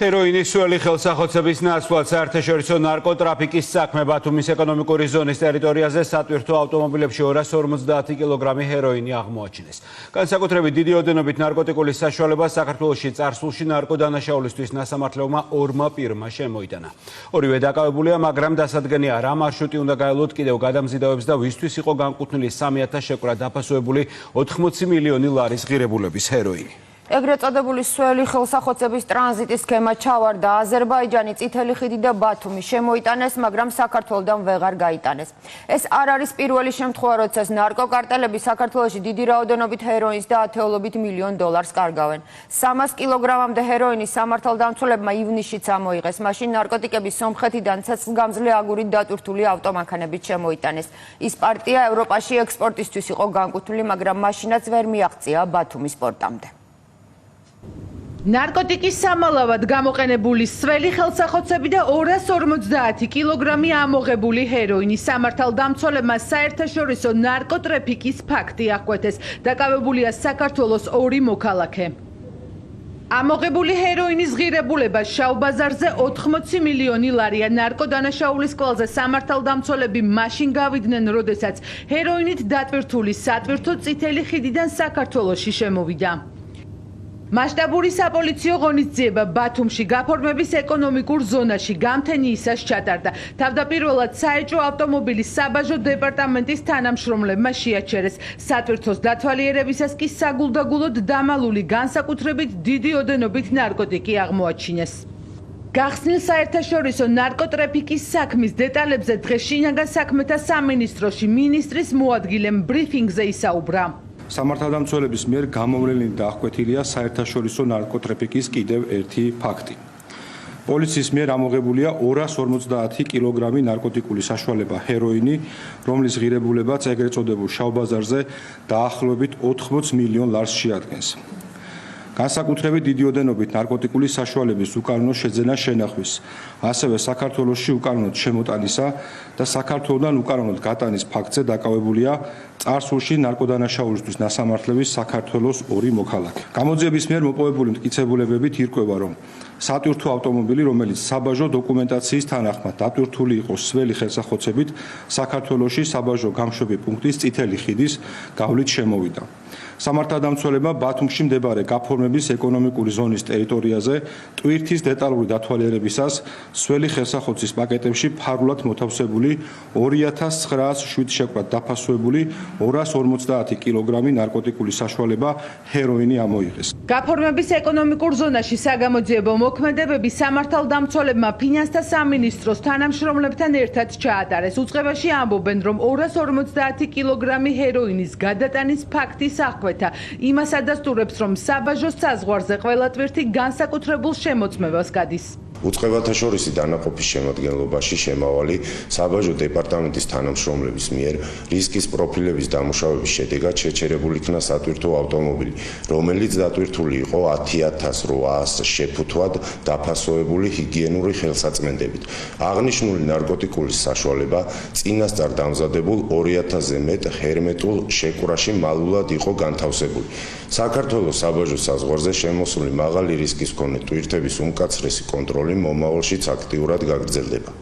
ჰეროინის სველი ხელსახოცების ნაცვლად საერთაშორისო ნარკოტრაფიკის საქმე ბათუმის ეკონომიკური ზონის ტერიტორიაზე სატვირთო ავტომობილებში 250 კილოგრამი ჰეროინი აღმოაჩინეს. განსაკუთრებით დიდი ოდენობით ნარკოტიკული საშუალება საქართველოში წარსულში ნარკოდანაშაულისთვის ნასამართლეობმა ორმა პირმა შემოიტანა. ორივე დაკავებულია, მაგრამ დასადგენია რა მარშრუტი უნდა გაელოთ, კიდევ გადამზიდავებს და ვისთვის იყო განკუთვნილი 3000 შეკვრა დაფასოებული 80 მილიონი ლარის ღირებულების ჰეროინი. ეგრეთ წოდებული სველი ხელსახოცების ტრანზიტის სქემა ჩავარდა აზერბაიჯანი, წითელი ხიდი და ბათუმი შემოიტანეს, მაგრამ საქართველოდან ვეღარ გაიტანეს. ეს არ არის პირველი შემთხვევა, როცა ნარკოკარტელები საქართველოში დიდი რაოდენობით ჰეროინს და ათეულობით მილიონ დოლარს კარგავენ. 300 კილოგრამამდე ჰეროინი სამართალდამცველებმა ივნისშიც ამოიღეს. მაშინ ნარკოტიკები სომხეთიდან ცეცხლგამძლე აგურით დატვირთული ავტომანქანებით შემოიტანეს. ის პარტია ევროპაში ექსპორტისთვის იყო განკუთვნილი, მაგრამ მაშინაც ვერ მიაღწია ბათუმის პორტამდე. ნარკოტიკის სამალავად გამოყენებული სველი ხელსახოცები და 250 კილოგრამი ამოღებული ჰეროინი სამართალდამცველებმა საერთაშორისო ნარკოტრაფიკის ფაქტი აღკვეთეს. დაკავებულია საქართველოს 2 მოქალაქე. ამოღებული ჰეროინის ღირებულება შავ ბაზარზე 80 მილიონი ლარია. ნარკოდანაშაულის კვალზე სამართალდამცველები მაშინ გავიდნენ, როდესაც ჰეროინით დატვირთული სატვირთო წითელი ხიდიდან საქართველოში შემოვიდა. მასშტაბური საპოლიციო ღონისძიება ბათუმში გაფორმების ეკონომიკურ ზონაში გამთენიისას ჩატარდა. თავდაპირველად საეჭვო ავტომობილის საბაჟო დეპარტამენტის თანამშრომლებმა შეაჩერეს. სატვირთოს დათვალიერებისას კი საგულდაგულოდ დამალული განსაკუთრებით დიდი ოდენობით ნარკოტიკი აღმოაჩინეს. გახსნილ საერთაშორისო ნარკოტრაფიკის საქმის დეტალებზე დღეს შინაგან საქმეთა სამინისტროში მინისტრის მოადგილემ ბრიფინგზე ისაუბრა. სამართალდამცველების მიერ გამოვლენილი და აღკვეთილია საერთაშორისო ნარკოტრაფიკის კიდევ ერთი ფაქტი. პოლიციის მიერ ამოღებულია 250 კილოგრამი ნარკოტიკული საშუალება ჰეროინი, რომლის ღირებულებაც ეგრეთ წოდებულ შავ ბაზარზე დაახლოებით 80 მილიონ ლარს შეადგენს. განსაკუთრებით დიდი ოდენობით ნარკოტიკული საშუალების უკანონო შეძენა შენახვის, ასევე საქართველოში უკანონოდ შემოტანისა და საქართველოდან უკანონოდ გატანის ფაქტზე დაკავებულია წარსულში ნარკოდანაშაულისთვის ნასამართლების საქართველოს 2 მოქალაქე. გამოძიების მიერ მოპოვებული მტკიცებულებებით ირკვევა, რომ სატვირთო ავტომობილი, რომელიც საბაჟო დოკუმენტაციის თანახმად დატვირთული იყო სველი ხელსახოცებით, საქართველოში საბაჟო გამშვები პუნქტის წითელი ხიდის გავლით შემოვიდა. სამართალდამცველებმა ბათუმში მდებარე გაფორმების ეკონომიკური ზონის ტერიტორიაზე ტვირთის დეტალური დათვალიერებისას სველი ხელსახოცის პაკეტებში ფარულად მოთავსებული 2907 შეკვრა დაფასოებული 250 კილოგრამი ნარკოტიკული საშუალება ჰეროინი ამოიღეს. გაფორმების ეკონომიკურ ზონაში საგამოძიებო მოქმედებები სამართალდამცველებმა ფინანსთა სამინისტროს თანამშრომლებთან ერთად ჩაატარეს. უწყებაში ამბობენ, რომ 250 კილოგრამი ჰეროინის გადატანის ფაქტის აღკვეთა იმას ადასტურებს, რომ საბაჟოს საზღვარზე ყველა ტვირთი განსაკუთრებულ შემოწმებას გადის. უწყებათა შორისი დანაყოფის შემადგენლობაში შემავალი საბაჟო დეპარტამენტის თანამშრომლების მიერ რისკის პროფილების დამუშავების შედეგად შეჩერებული იქნა სატვირთო ავტომობილი, რომელიც დატვირთული იყო 10800 შეფუთვად დაფასოებული ჰიგიენური ხელსაწმენდებით. აღნიშნული ნარკოტიკული საშუალება წინასწარ დამზადებულ 2000-ზე მეტ ჰერმეტულ შეკვრაში მალულად იყო განთავსებული. საქართველოს საბაჟო საზღვარზე შემოსული მაღალი რისკის მქონე ტვირთების უმკაცრესი კონტროლი მომავალშიც აქტიურად გაგრძელდება.